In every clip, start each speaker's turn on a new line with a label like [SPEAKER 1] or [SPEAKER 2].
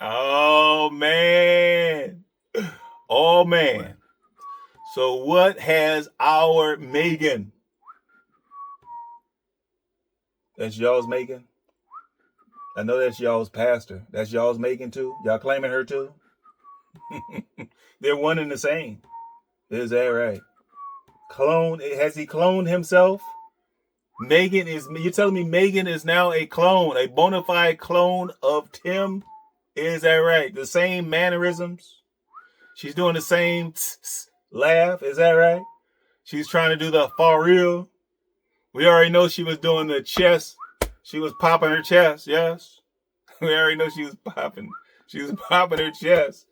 [SPEAKER 1] Oh, man. Oh, man. So what has our Megan? That's y'all's Megan? I know that's y'all's pastor. That's y'all's Megan too? Y'all claiming her too? They're one and the same. Is that right? Has he cloned himself? You're telling me Megan is now a clone, a bona fide clone of Tim? Is that right? The same mannerisms? She's doing the same laugh? Is that right? She's trying to do the for real? We already know she was doing the chest. She was popping her chest, yes? We already know she was popping. She was popping her chest.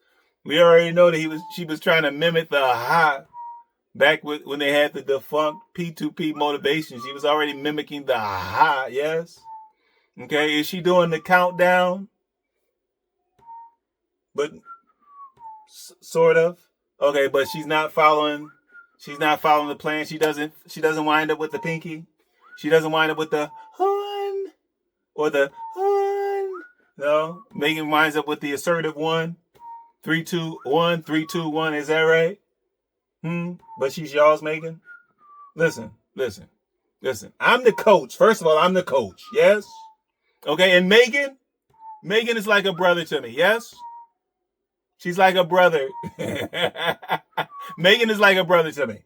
[SPEAKER 1] We already know that she was trying to mimic the ha. Back when they had the defunct P2P motivation, she was already mimicking the ha, yes? Okay, is she doing the countdown? But sort of. Okay, but she's not following the plan. She doesn't wind up with the pinky. She doesn't wind up with the hun or the hun. No, Megan winds up with the assertive 1. 3, 2, 1, 3, 2, 1. Is that right? But she's y'all's Megan. Listen. I'm the coach. First of all, I'm the coach. Yes. Okay, and Megan is like a brother to me. Yes. She's like a brother. Megan is like a brother to me.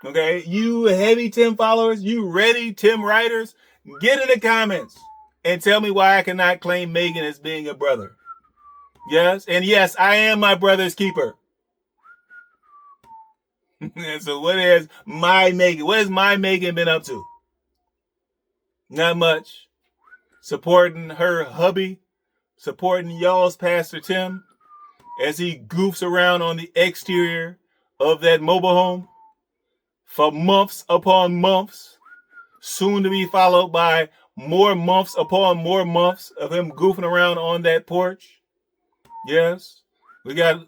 [SPEAKER 1] Okay, you heavy Tim followers, you ready Tim writers, get in the comments and tell me why I cannot claim Megan as being a brother. Yes, and yes, I am my brother's keeper. So what has my Megan been up to? Not much. Supporting her hubby, supporting y'all's Pastor Tim as he goofs around on the exterior of that mobile home for months upon months, soon to be followed by more months upon more months of him goofing around on that porch. Yes, we got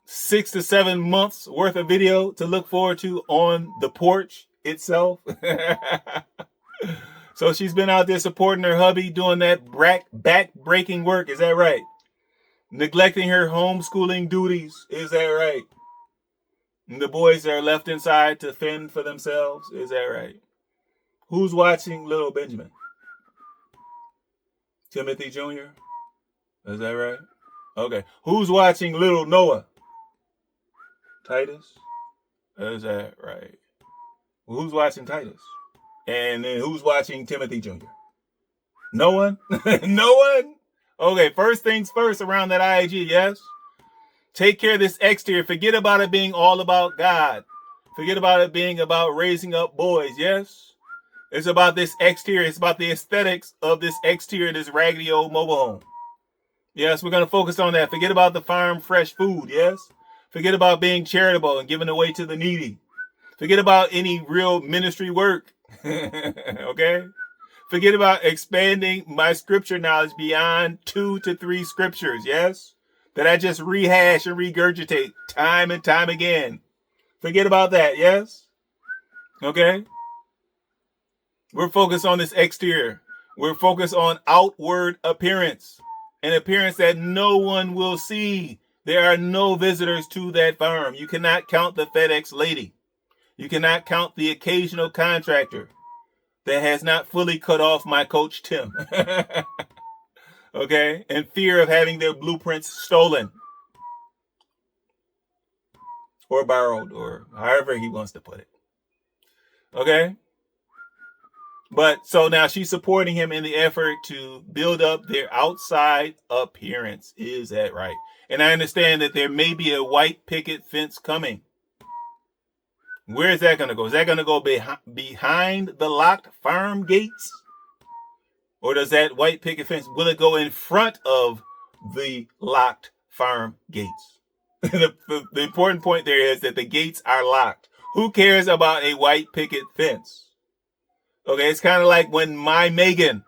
[SPEAKER 1] 6 to 7 months worth of video to look forward to on the porch itself. So she's been out there supporting her hubby, doing that back-breaking work. Is that right? Neglecting her homeschooling duties. Is that right? And the boys are left inside to fend for themselves. Is that right? Who's watching little Benjamin? Timothy Jr.? Is that right? Okay. Who's watching little Noah? Titus? Is that right? Well, who's watching Titus? And then who's watching Timothy Jr.? No one? No one? Okay, first things first around that IAG, yes? Take care of this exterior. Forget about it being all about God. Forget about it being about raising up boys, yes? It's about this exterior. It's about the aesthetics of this exterior, this raggedy old mobile home. Yes, we're going to focus on that. Forget about the farm fresh food, yes? Forget about being charitable and giving away to the needy. Forget about any real ministry work. Okay? Forget about expanding my scripture knowledge beyond 2 to 3 scriptures, yes? That I just rehash and regurgitate time and time again. Forget about that, yes? Okay? We're focused on this exterior. We're focused on outward appearance. An appearance that no one will see. There are no visitors to that farm. You cannot count the FedEx lady. You cannot count the occasional contractor that has not fully cut off my coach Tim. Okay? In fear of having their blueprints stolen. Or borrowed, or however he wants to put it. Okay? But so now she's supporting him in the effort to build up their outside appearance. Is that right? And I understand that there may be a white picket fence coming. Where is that going to go? Is that going to go behind the locked farm gates? Or does that white picket fence, will it go in front of the locked farm gates? The important point there is that the gates are locked. Who cares about a white picket fence? Okay, it's kind of like when my Megan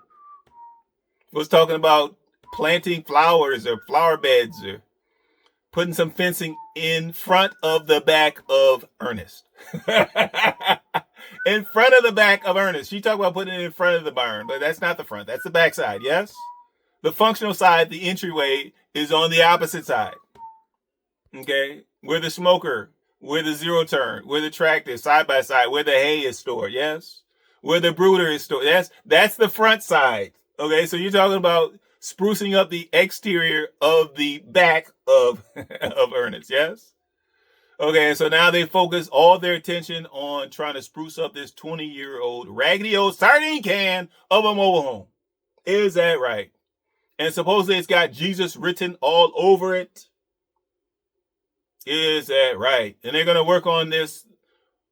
[SPEAKER 1] was talking about planting flowers or flower beds or putting some fencing in front of the back of Ernest. In front of the back of Ernest. She talked about putting it in front of the barn, but that's not the front. That's the backside, yes? The functional side, the entryway, is on the opposite side. Okay? Where the smoker, where the zero turn, where the tractor, side by side, where the hay is stored, yes? Where the brooder is stored. That's the front side. Okay, so you're talking about sprucing up the exterior of the back of Ernest, yes? Okay, so now they focus all their attention on trying to spruce up this 20-year-old raggedy old sardine can of a mobile home. Is that right? And supposedly it's got Jesus written all over it. Is that right? And they're going to work on this,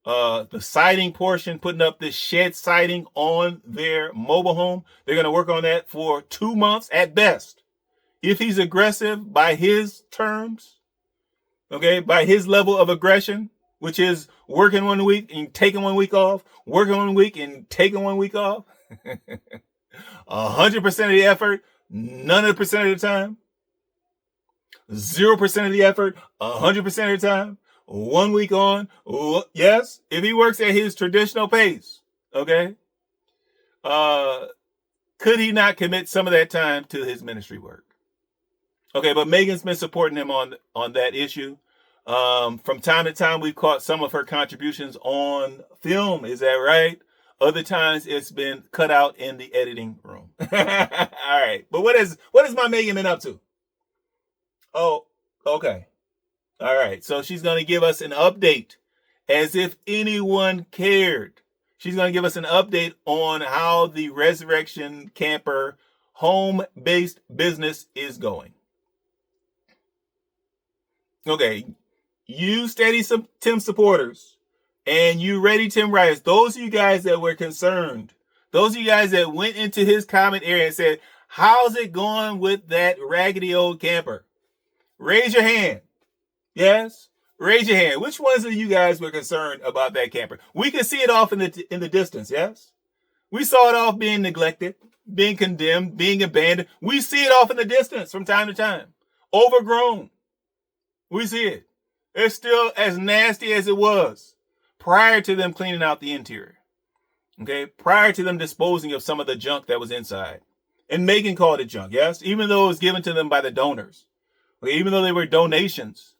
[SPEAKER 1] the siding portion, putting up this shed siding on their mobile home. They're going to work on that for 2 months at best. If he's aggressive by his terms, okay, by his level of aggression, which is working 1 week and taking 1 week off, working 1 week and taking 1 week off, 100% of the effort, none of the percent of the time, 0% of the effort, 100% of the time, 1 week on, yes, if he works at his traditional pace, okay, could he not commit some of that time to his ministry work? Okay, but Megan's been supporting him on that issue. From time to time, we've caught some of her contributions on film. Is that right? Other times, it's been cut out in the editing room. All right, but what is my Megan been up to? Oh, okay. All right, so she's going to give us an update, as if anyone cared. She's going to give us an update on how the Resurrection Camper home-based business is going. Okay, you steady Tim supporters and you ready Tim writers, those of you guys that were concerned, those of you guys that went into his comment area and said, how's it going with that raggedy old camper? Raise your hand. Yes? Raise your hand. Which ones of you guys were concerned about that camper? We can see it off in the distance, yes? We saw it off being neglected, being condemned, being abandoned. We see it off in the distance from time to time. Overgrown. We see it. It's still as nasty as it was prior to them cleaning out the interior. Okay? Prior to them disposing of some of the junk that was inside. And Megan called it junk, yes? Even though it was given to them by the donors. Okay? Even though they were donations.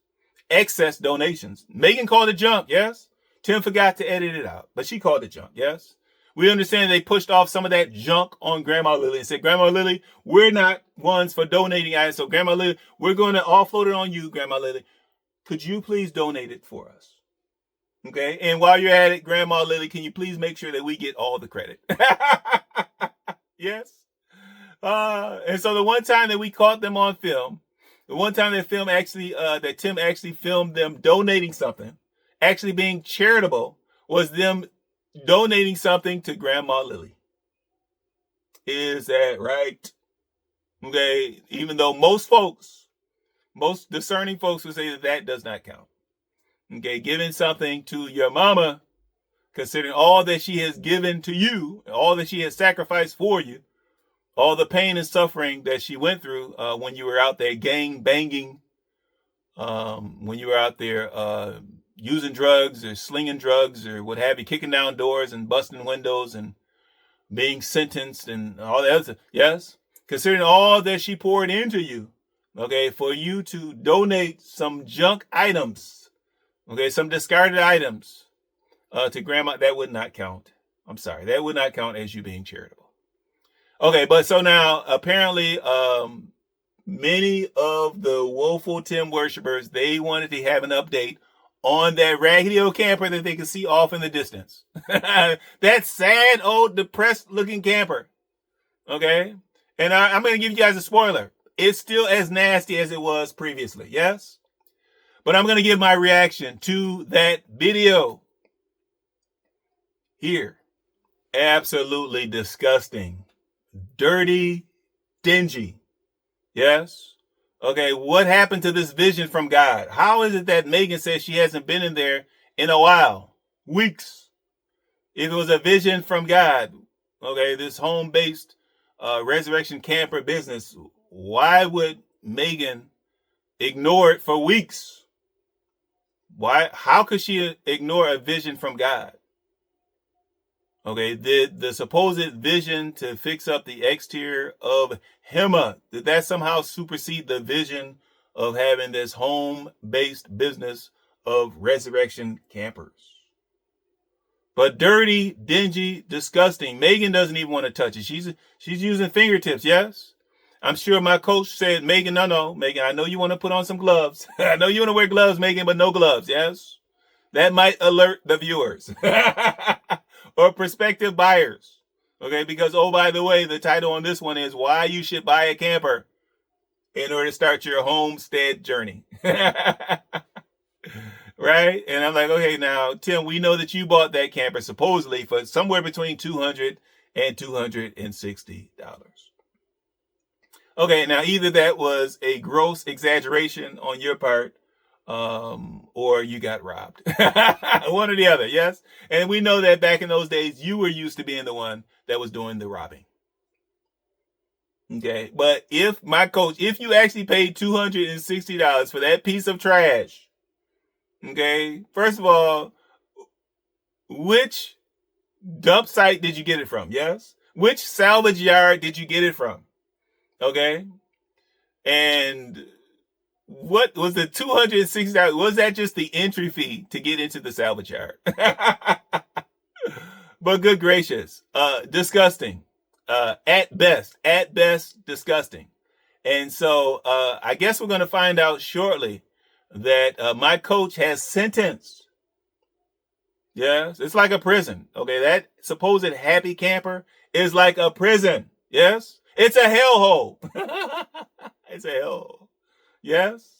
[SPEAKER 1] Excess donations. Megan called it junk, yes? Tim forgot to edit it out. But she called it junk, yes? We understand they pushed off some of that junk on Grandma Lily and said, Grandma Lily, we're not ones for donating items. So Grandma Lily, we're going to offload it on you, Grandma Lily. Could you please donate it for us? Okay. And while you're at it, Grandma Lily, can you please make sure that we get all the credit? Yes. And so the one time that we caught them on film, the one time that Tim actually filmed them donating something, actually being charitable, was them donating something to Grandma Lily. Is that right? Okay. Even though most discerning folks would say that does not count. Okay. Giving something to your mama, considering all that she has given to you, all that she has sacrificed for you, all the pain and suffering that she went through when you were out there gang banging, when you were out there using drugs or slinging drugs or what have you, kicking down doors and busting windows and being sentenced and all that other stuff. Yes? Considering all that she poured into you, okay, for you to donate some junk items, okay, some discarded items to Grandma, that would not count. I'm sorry. That would not count as you being charitable. Okay, but so now apparently many of the woeful Tim worshipers, they wanted to have an update on that raggedy old camper that they could see off in the distance. That sad old depressed looking camper. Okay. And I'm going to give you guys a spoiler. It's still as nasty as it was previously. Yes. But I'm going to give my reaction to that video here. Absolutely disgusting. Dirty. Dingy. Yes. Okay, what happened to this vision from God? How is it that Megan says she hasn't been in there in a while? Weeks. If it was a vision from God, okay, this home-based resurrection camper business, why would Megan ignore it for weeks? Why? How could she ignore a vision from God? Okay, did the supposed vision to fix up the exterior of HEMA, did that somehow supersede the vision of having this home-based business of resurrection campers? But dirty, dingy, disgusting. Megan doesn't even want to touch it. She's using fingertips, yes? I'm sure my coach said, Megan, no, Megan, I know you want to put on some gloves. I know you want to wear gloves, Megan, but no gloves, yes? That might alert the viewers or prospective buyers. Okay, because, oh, by the way, the title on this one is Why You Should Buy a Camper in Order to Start Your Homestead Journey. Right? And I'm like, okay, now, Tim, we know that you bought that camper supposedly for somewhere between $200 and $260. Okay, now either that was a gross exaggeration on your part, or you got robbed. One or the other, yes? And we know that back in those days, you were used to being the one that was doing the robbing. Okay, but if you actually paid $260 for that piece of trash, okay, first of all, which dump site did you get it from? Yes? Which salvage yard did you get it from? Okay? And what was the $260? Was that just the entry fee to get into the salvage yard? But good gracious, disgusting. At best, disgusting. And so I guess we're going to find out shortly that my coach has sentenced. Yes, it's like a prison. Okay, that supposed happy camper is like a prison. Yes, it's a hellhole. It's a hellhole. Yes.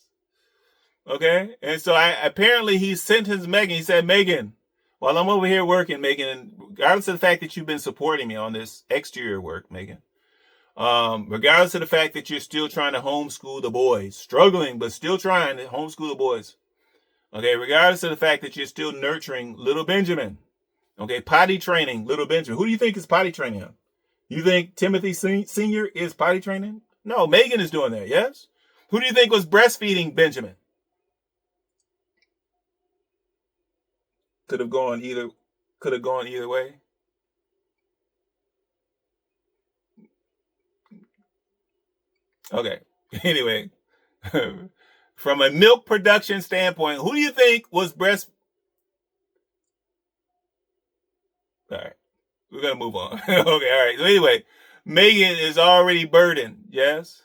[SPEAKER 1] Okay, and so apparently he sentenced Megan. He said, Megan, while I'm over here working, Megan, and regardless of the fact that you've been supporting me on this exterior work, Megan, regardless of the fact that you're still trying to homeschool the boys, struggling, but still trying to homeschool the boys. Okay, regardless of the fact that you're still nurturing little Benjamin. Okay, potty training little Benjamin. Who do you think is potty training him? You think Timothy Sr. is potty training? No, Megan is doing that, yes? Who do you think was breastfeeding Benjamin? Could have gone either way. Okay. Anyway, from a milk production standpoint, who do you think was breast? All right. We're going to move on. Okay. All right. So anyway, Megan is already burdened. Yes.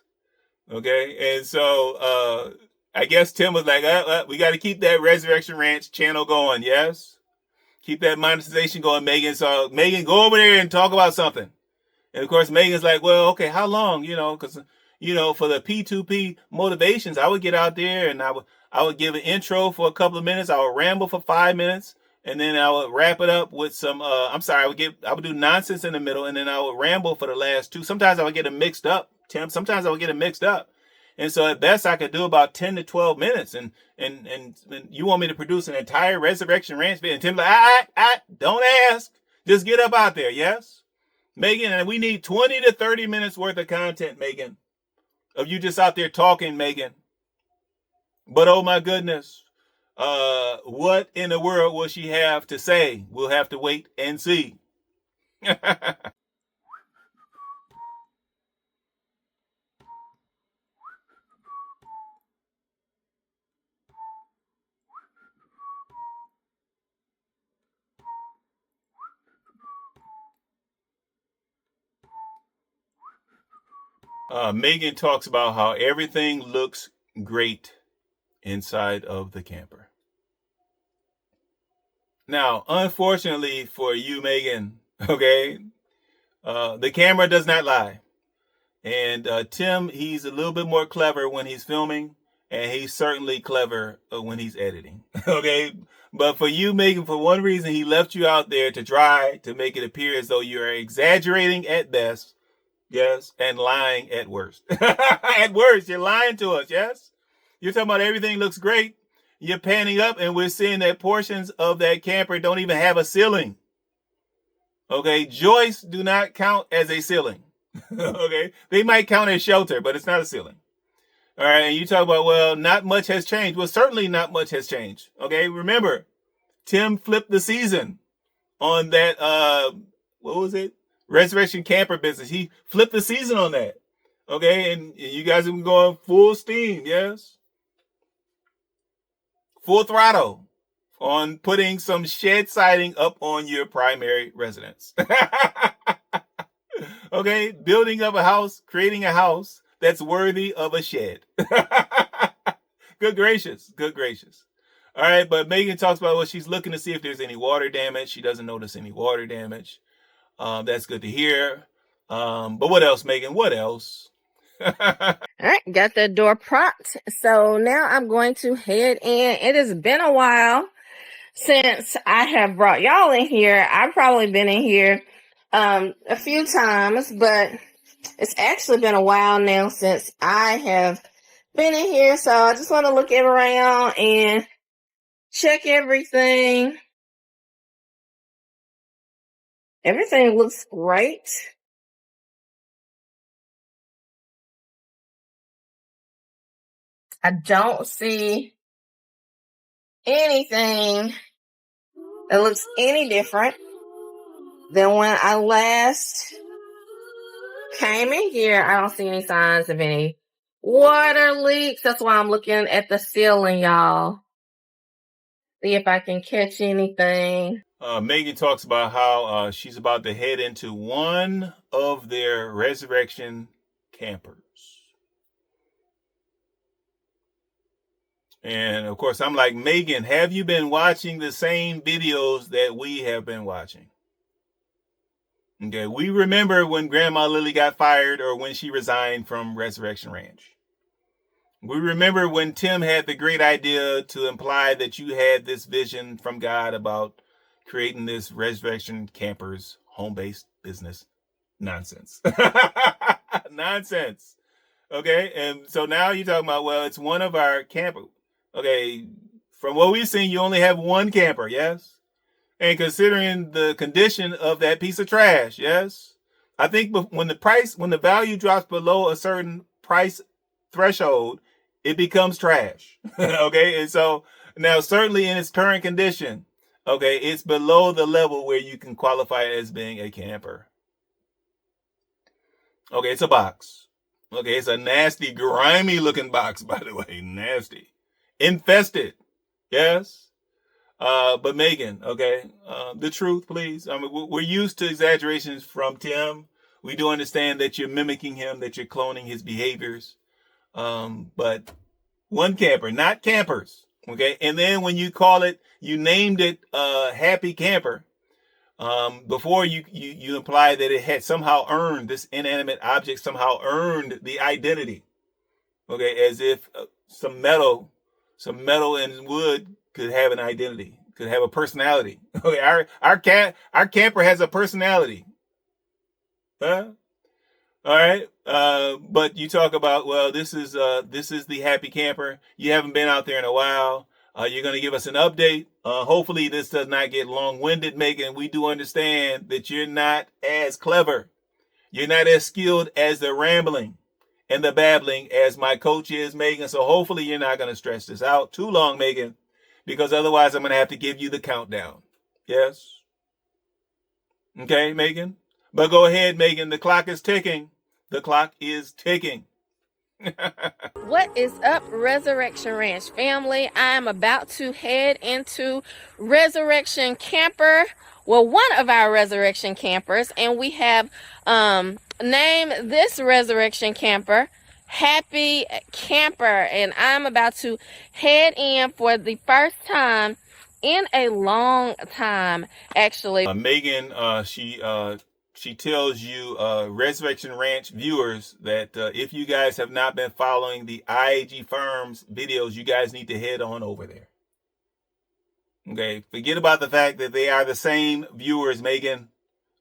[SPEAKER 1] Okay. And so, I guess Tim was like, we got to keep that Resurrection Ranch channel going. Yes. Keep that monetization going, Megan. So Megan, go over there and talk about something. And of course, Megan's like, well, okay, how long? Because, for the P2P motivations, I would get out there and I would give an intro for a couple of minutes. I would ramble for 5 minutes. And then I would wrap it up with some, I would do nonsense in the middle. And then I would ramble for the last two. Sometimes I would get them mixed up, Tim. Sometimes I would get them mixed up. And so at best I could do about 10 to 12 minutes. And you want me to produce an entire Resurrection Ranch video? And Tim's like, don't ask. Just get up out there, yes? Megan, and we need 20 to 30 minutes worth of content, Megan. Of you just out there talking, Megan. But oh my goodness. What in the world will she have to say? We'll have to wait and see. Megan talks about how everything looks great inside of the camper. Now, unfortunately for you, Megan, okay, the camera does not lie. And Tim, he's a little bit more clever when he's filming, and he's certainly clever when he's editing. Okay, but for you, Megan, for one reason, he left you out there to try to make it appear as though you're exaggerating at best. Yes, and lying at worst. At worst, you're lying to us, yes? You're talking about everything looks great. You're panning up, and we're seeing that portions of that camper don't even have a ceiling. Okay, joists do not count as a ceiling. Okay, they might count as shelter, but it's not a ceiling. All right, and you talk about, well, not much has changed. Well, certainly not much has changed. Okay, remember, Tim flipped the season. on that, what was it? Resurrection Camper business. He flipped the season on that. Okay, and you guys have been going full steam, yes? Full throttle on putting some shed siding up on your primary residence. Okay, building up a house, creating a house that's worthy of a shed. Good gracious, good gracious. All right, but Megan talks about, well, she's looking to see if there's any water damage. She doesn't notice any water damage. That's good to hear. But what else, Megan? What else?
[SPEAKER 2] All right, got the door propped. So now I'm going to head in. It has been a while since I have brought y'all in here. I've probably been in here a few times, but it's actually been a while now since I have been in here. So I just want to look around and check everything. Everything looks great. I don't see anything that looks any different than when I last came in here. I don't see any signs of any water leaks. That's why I'm looking at the ceiling, y'all. See if I can catch anything.
[SPEAKER 1] Megan talks about how she's about to head into one of their resurrection campers. And of course, I'm like, Megan, have you been watching the same videos that we have been watching? Okay, we remember when Grandma Lily got fired or when she resigned from Resurrection Ranch. We remember when Tim had the great idea to imply that you had this vision from God about creating this Resurrection Campers home-based business. Nonsense. Nonsense. Okay, and so now you're talking about, well, it's one of our campers. Okay, from what we've seen, you only have one camper, yes? And considering the condition of that piece of trash, yes? I think when the value drops below a certain price threshold, it becomes trash. Okay, and so now certainly in its current condition, okay, it's below the level where you can qualify it as being a camper. Okay, it's a box. Okay, it's a nasty, grimy looking box, by the way. Nasty. Infested. Yes. But Megan, okay, the truth, please. I mean, we're used to exaggerations from Tim. We do understand that you're mimicking him, that you're cloning his behaviors. But one camper, not campers. Okay. And then when you named it Happy Camper. Before you imply that it had somehow earned, this inanimate object somehow earned the identity. Okay, as if some metal and wood could have an identity, could have a personality. Okay, our camper has a personality. Huh? All right. But you talk about, well, this is the Happy Camper. You haven't been out there in a while. You're going to give us an update. Hopefully this does not get long-winded, Megan. We do understand that you're not as clever. You're not as skilled as the rambling and the babbling as my coach is, Megan. So hopefully you're not going to stretch this out too long, Megan, because otherwise I'm going to have to give you the countdown. Yes? Okay, Megan? But go ahead, Megan. The clock is ticking. The clock is ticking.
[SPEAKER 2] What is up, Resurrection Ranch family? I'm about to head into Resurrection Camper. Well, one of our Resurrection Campers, and we have named this Resurrection Camper Happy Camper, and I'm about to head in for the first time in a long time, actually.
[SPEAKER 1] Megan, she tells you, Resurrection Ranch viewers, that if you guys have not been following the IAG firm's videos, you guys need to head on over there. Okay, forget about the fact that they are the same viewers, Megan.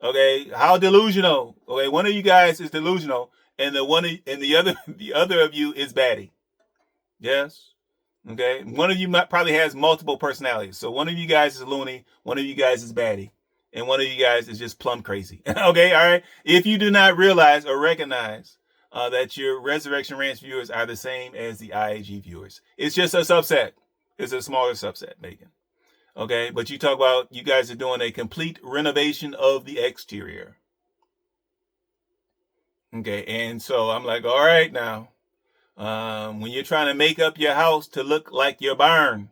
[SPEAKER 1] Okay, how delusional. Okay, one of you guys is delusional, and the other of you is baddie. Yes. Okay, one of you probably has multiple personalities. So one of you guys is loony, one of you guys is baddie, and one of you guys is just plumb crazy. Okay, all right. If you do not realize or recognize that your Resurrection Ranch viewers are the same as the IAG viewers, it's just a subset. It's a smaller subset, Megan. Okay, but you talk about you guys are doing a complete renovation of the exterior. Okay, and so I'm like, all right now, when you're trying to make up your house to look like your barn,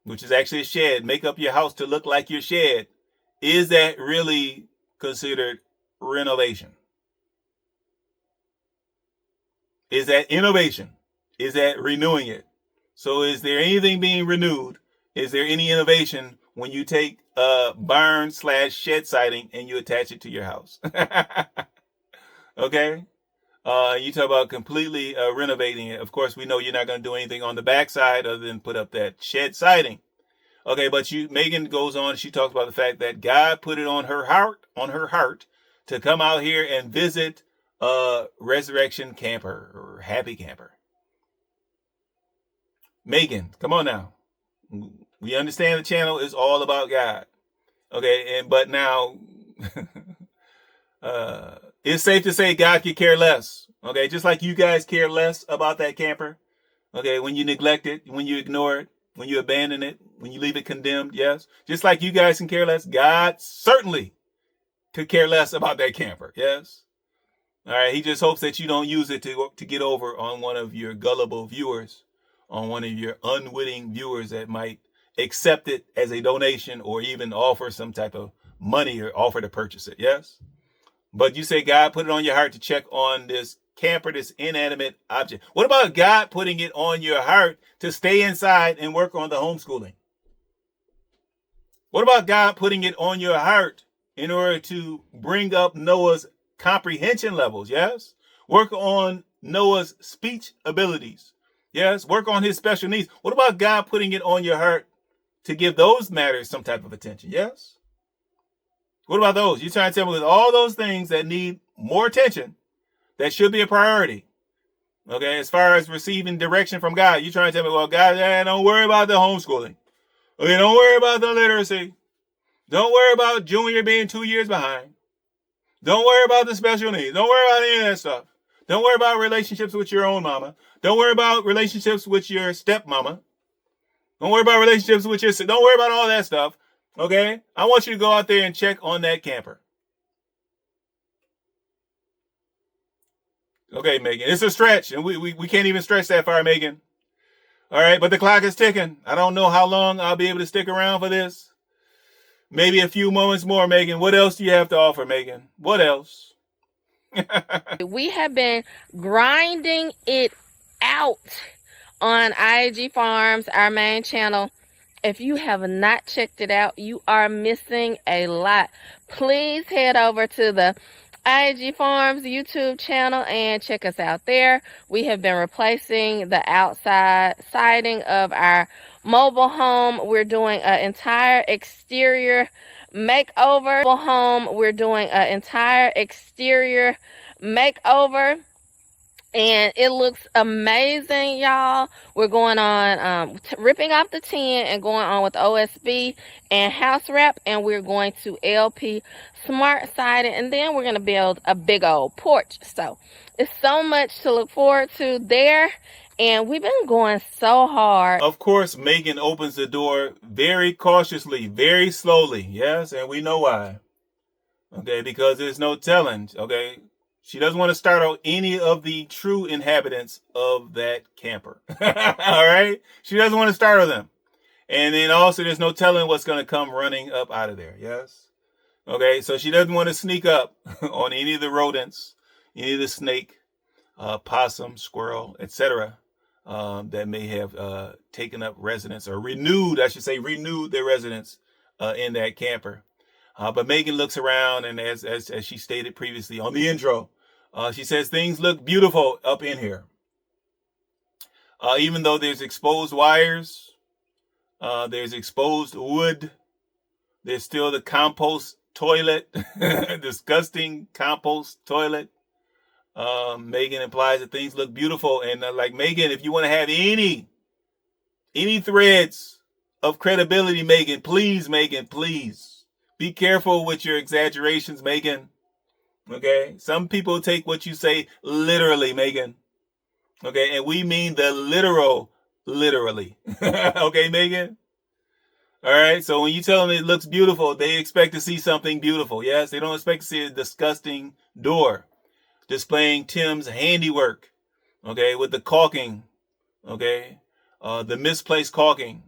[SPEAKER 1] which is actually a shed, make up your house to look like your shed, is that really considered renovation? Is that innovation? Is that renewing it? So is there anything being renewed? Is there any innovation when you take a barn / shed siding and you attach it to your house? Okay. You talk about completely renovating it. Of course, we know you're not going to do anything on the backside other than put up that shed siding. Okay, but Megan goes on. She talks about the fact that God put it on her heart to come out here and visit Resurrection Camper or Happy Camper. Megan, come on now. We understand the channel is all about God. Okay, but now it's safe to say God could care less. Okay, just like you guys care less about that camper. Okay, when you neglect it, when you ignore it, when you abandon it, when you leave it condemned, yes. Just like you guys can care less, God certainly could care less about that camper, yes. All right, he just hopes that you don't use it to get over on one of your gullible viewers, on one of your unwitting viewers that might accept it as a donation or even offer some type of money or offer to purchase it, yes. But you say God put it on your heart to check on this camper, this inanimate object. What about God putting it on your heart to stay inside and work on the homeschooling? What about God putting it on your heart in order to bring up Noah's comprehension levels? Yes. Work on Noah's speech abilities. Yes. Work on his special needs. What about God putting it on your heart to give those matters some type of attention? Yes. What about those? You're trying to tell me with all those things that need more attention, that should be a priority. Okay, as far as receiving direction from God, you're trying to tell me, well, God, don't worry about the homeschooling. Okay, don't worry about the literacy. Don't worry about junior being 2 years behind. Don't worry about the special needs. Don't worry about any of that stuff. Don't worry about relationships with your own mama. Don't worry about relationships with your stepmama. Don't worry about relationships with your... Don't worry about all that stuff. Okay? I want you to go out there and check on that camper. Okay, Megan. It's a stretch, and we can't even stretch that far, Megan. All right, but the clock is ticking. I don't know how long I'll be able to stick around for this. Maybe a few moments more, Megan. What else do you have to offer, Megan? What else?
[SPEAKER 2] We have been grinding it out on IAG Farms, our main channel. If you have not checked it out, you are missing a lot. Please head over to the IAG Farms YouTube channel and check us out there. We have been replacing the outside siding of our mobile home. We're doing an entire exterior makeover. We're doing an entire exterior makeover. And it looks amazing, y'all. We're going on ripping off the tin and going on with OSB and house wrap, and we're going to LP smart siding, and then we're going to build a big old porch. So it's so much to look forward to there, and we've been going so hard.
[SPEAKER 1] Of course, Megan opens the door very cautiously, very slowly, yes, and we know why. Okay, because there's no telling, okay? She doesn't want to startle any of the true inhabitants of that camper. All right? She doesn't want to startle them. And then also there's no telling what's going to come running up out of there. Yes? Okay, so she doesn't want to sneak up on any of the rodents, any of the snake, possum, squirrel, etc. That may have taken up residence or renewed their residence in that camper. But Megan looks around, and as she stated previously on the intro, she says things look beautiful up in here. Even though there's exposed wires, there's exposed wood, there's still the compost toilet, disgusting compost toilet. Megan implies that things look beautiful. And like Megan, if you want to have any threads of credibility, Megan, please, be careful with your exaggerations, Megan. Okay? Some people take what you say literally, Megan. Okay? And we mean the literally. Okay, Megan? All right. So when you tell them it looks beautiful, they expect to see something beautiful. Yes. They don't expect to see a disgusting door displaying Tim's handiwork. Okay. With the caulking. Okay. The misplaced caulking,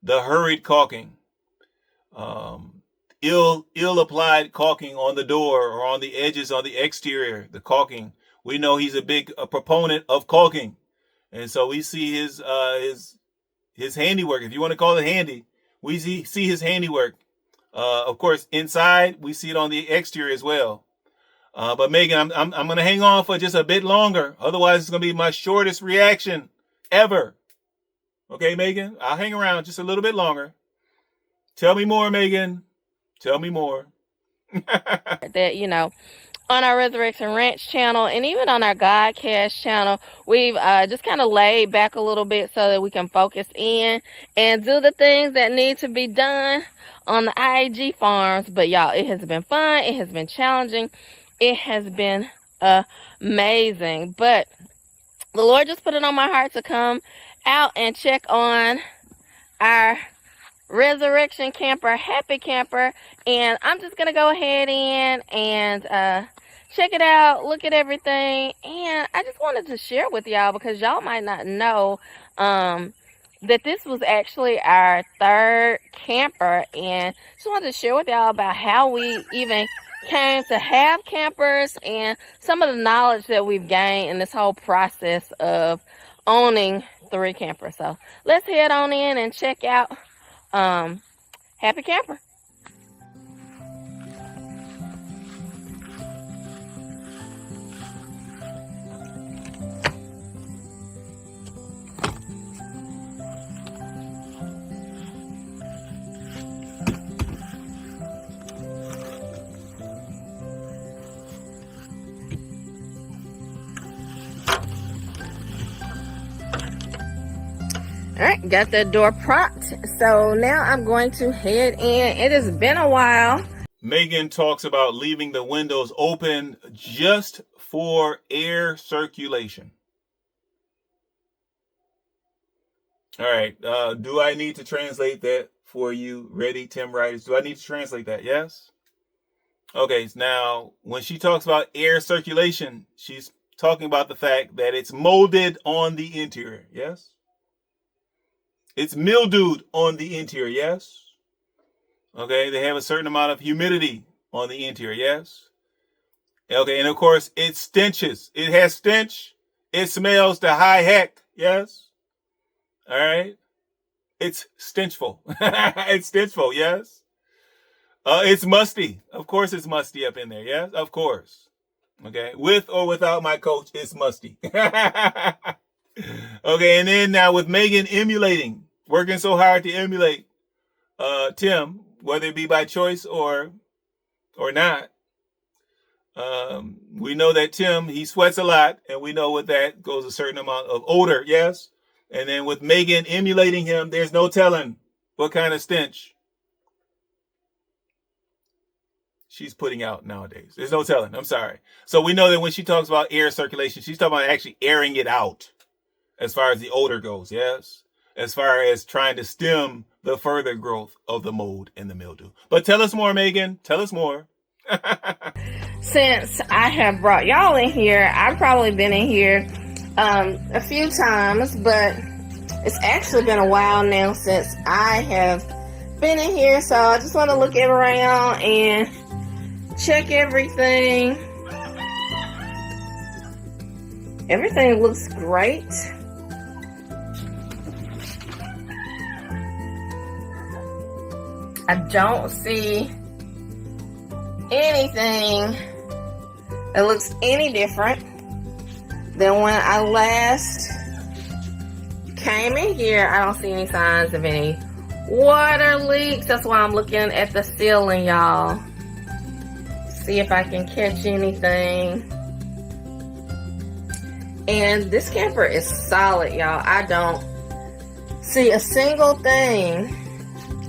[SPEAKER 1] the hurried caulking, ill applied caulking on the door or on the edges on the exterior, the caulking. We know he's a proponent of caulking. And so we see his handiwork, if you want to call it handy. We see his handiwork. Of course, inside, we see it on the exterior as well. But Megan, I'm going to hang on for just a bit longer. Otherwise, it's going to be my shortest reaction ever. Okay, Megan, I'll hang around just a little bit longer. Tell me more, Megan. Tell me more.
[SPEAKER 2] That, you know, on our Resurrection Ranch channel and even on our Godcast channel, we've just kind of laid back a little bit so that we can focus in and do the things that need to be done on the IAG farms. But y'all, it has been fun. It has been challenging. It has been amazing. But the Lord just put it on my heart to come out and check on our Resurrection camper, Happy Camper, and I'm just gonna go ahead in and check it out, look at everything. And I just wanted to share with y'all, because y'all might not know that this was actually our third camper, and just wanted to share with y'all about how we even came to have campers and some of the knowledge that we've gained in this whole process of owning 3 campers. So let's head on in and check out Happy Camper. All right, got the door propped. So now I'm going to head in. It has been a while.
[SPEAKER 1] Megan talks about leaving the windows open just for air circulation. All right. Do I need to translate that for you? Ready, Tim Writers? Do I need to translate that? Yes? Okay. Now, when she talks about air circulation, she's talking about the fact that it's molded on the interior. Yes? It's mildewed on the interior, yes? Okay, they have a certain amount of humidity on the interior, yes? Okay, and of course, it stenches. It has stench. It smells to high heck, yes? All right? It's stenchful. It's stenchful, yes? It's musty. Of course it's musty up in there, yes? Of course. Okay, with or without my coach, it's musty. Okay, and then now with Megan working so hard to emulate Tim, whether it be by choice or not. We know that Tim, he sweats a lot, and we know with that goes a certain amount of odor, yes? And then with Megan emulating him, there's no telling what kind of stench she's putting out nowadays. There's no telling. I'm sorry. So we know that when she talks about air circulation, she's talking about actually airing it out as far as the odor goes, yes? As far as trying to stem the further growth of the mold and the mildew. But tell us more, Megan. Tell us more.
[SPEAKER 2] Since I have brought y'all in here, I've probably been in here a few times, but it's actually been a while now since I have been in here. So I just want to look around and check everything. Everything looks great. I don't see anything that looks any different than when I last came in here. I don't see any signs of any water leaks. That's why I'm looking at the ceiling, y'all. See if I can catch anything. And this camper is solid, y'all. I don't see a single thing.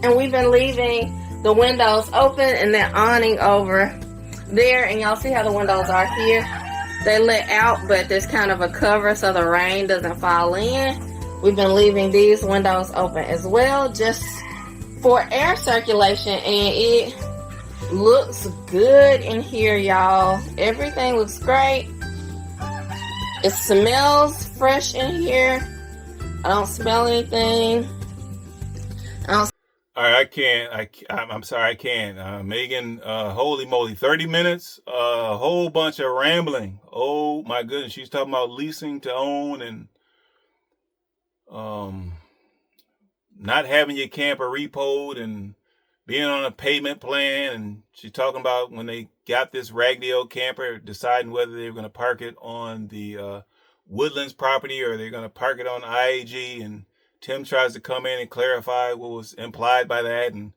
[SPEAKER 2] And we've been leaving the windows open and that awning over there. And y'all see how the windows are here? They let out, but there's kind of a cover so the rain doesn't fall in. We've been leaving these windows open as well, just for air circulation, and it looks good in here, y'all. Everything looks great. It smells fresh in here. I don't smell anything.
[SPEAKER 1] All right, I'm sorry, I can't. Megan, holy moly, 30 minutes, a whole bunch of rambling. Oh my goodness, she's talking about leasing to own and not having your camper repoed and being on a payment plan. And she's talking about when they got this raggedy old camper, deciding whether they were going to park it on the Woodlands property or they're going to park it on IAG. And Tim tries to come in and clarify what was implied by that and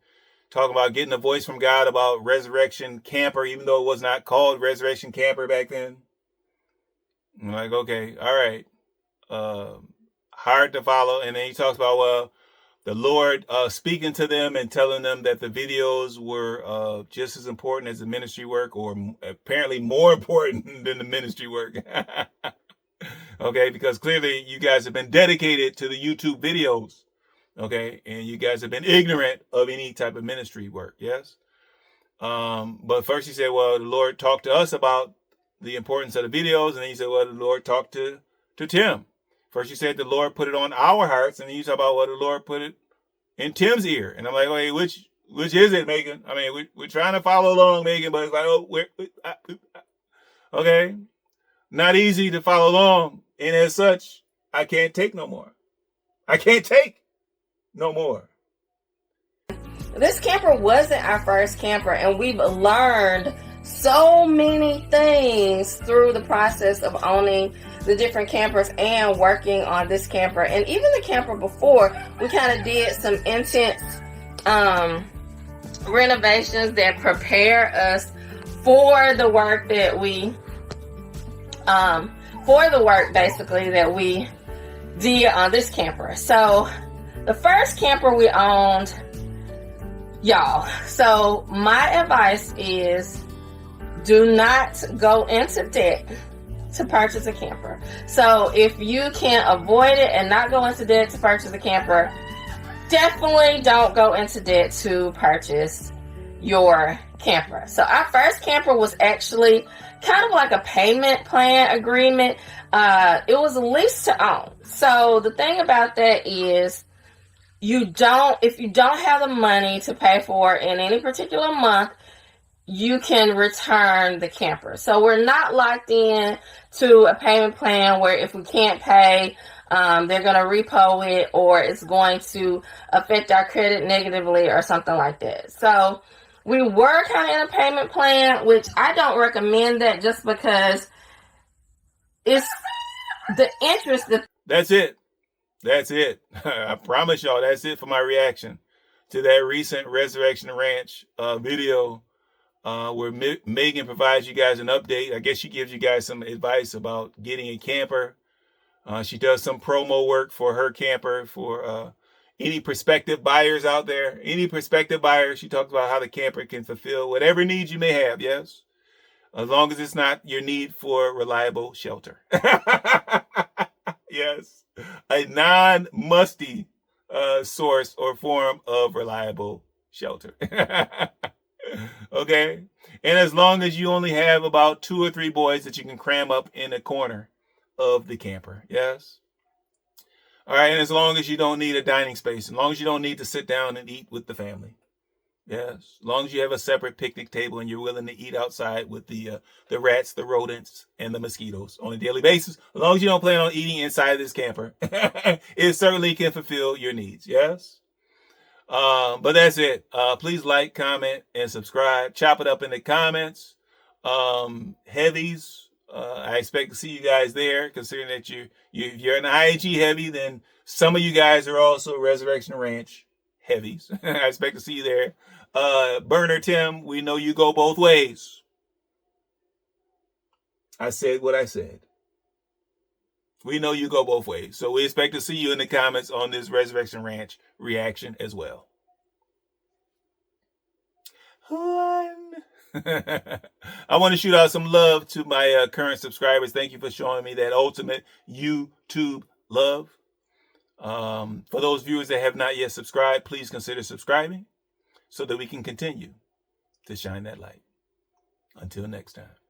[SPEAKER 1] talking about getting a voice from God about resurrection camper, even though it was not called resurrection camper back then. I'm like, okay, all right. Hard to follow. And then he talks about, well, the Lord speaking to them and telling them that the videos were just as important as the ministry work, or apparently more important than the ministry work. Okay, because clearly you guys have been dedicated to the YouTube videos, okay, and you guys have been ignorant of any type of ministry work, yes? But first he said, well, the Lord talked to us about the importance of the videos, and then he said, well, the Lord talked to Tim. First you said the Lord put it on our hearts, and then you talk about, well, the Lord put it in Tim's ear. And I'm like, okay, which is it, Megan? I mean, we're trying to follow along, Megan, but it's like, okay. Not easy to follow along. And as such, I can't take no more. I can't take no more.
[SPEAKER 2] This camper wasn't our first camper, and we've learned so many things through the process of owning the different campers and working on this camper. And even the camper before, we kind of did some intense renovations that prepare us for the work that we basically that we did on this camper. So the first camper we owned, y'all, so my advice is do not go into debt to purchase a camper. So if you can avoid it and not go into debt to purchase a camper, definitely don't go into debt to purchase your camper. So our first camper was actually kind of like a payment plan agreement. It was a lease to own. So the thing about that is if you don't have the money to pay for it in any particular month, you can return the camper. So we're not locked in to a payment plan where if we can't pay, they're going to repo it or it's going to affect our credit negatively or something like that. So we were kind of in a payment plan, which I don't recommend that just because it's the interest.
[SPEAKER 1] That's it. I promise y'all, that's it for my reaction to that recent Resurrection Ranch video where Megan provides you guys an update. I guess she gives you guys some advice about getting a camper. She does some promo work for her camper for any prospective buyers out there. Any prospective buyers, she talks about how the camper can fulfill whatever needs you may have, yes? As long as it's not your need for reliable shelter. Yes. A non-musty source or form of reliable shelter. Okay? And as long as you only have about 2 or 3 boys that you can cram up in a corner of the camper, yes? All right, and as long as you don't need a dining space, as long as you don't need to sit down and eat with the family, yes, as long as you have a separate picnic table and you're willing to eat outside with the rats, the rodents, and the mosquitoes on a daily basis, as long as you don't plan on eating inside this camper, it certainly can fulfill your needs, yes? But that's it. Please like, comment, and subscribe. Chop it up in the comments. Heavies. I expect to see you guys there, considering that you're an IAG heavy, then some of you guys are also Resurrection Ranch heavies. I expect to see you there. Burner Tim, we know you go both ways. I said what I said. We know you go both ways. So we expect to see you in the comments on this Resurrection Ranch reaction as well. I want to shoot out some love to my current subscribers. Thank you for showing me that ultimate YouTube love. For those viewers that have not yet subscribed, please consider subscribing so that we can continue to shine that light. Until next time.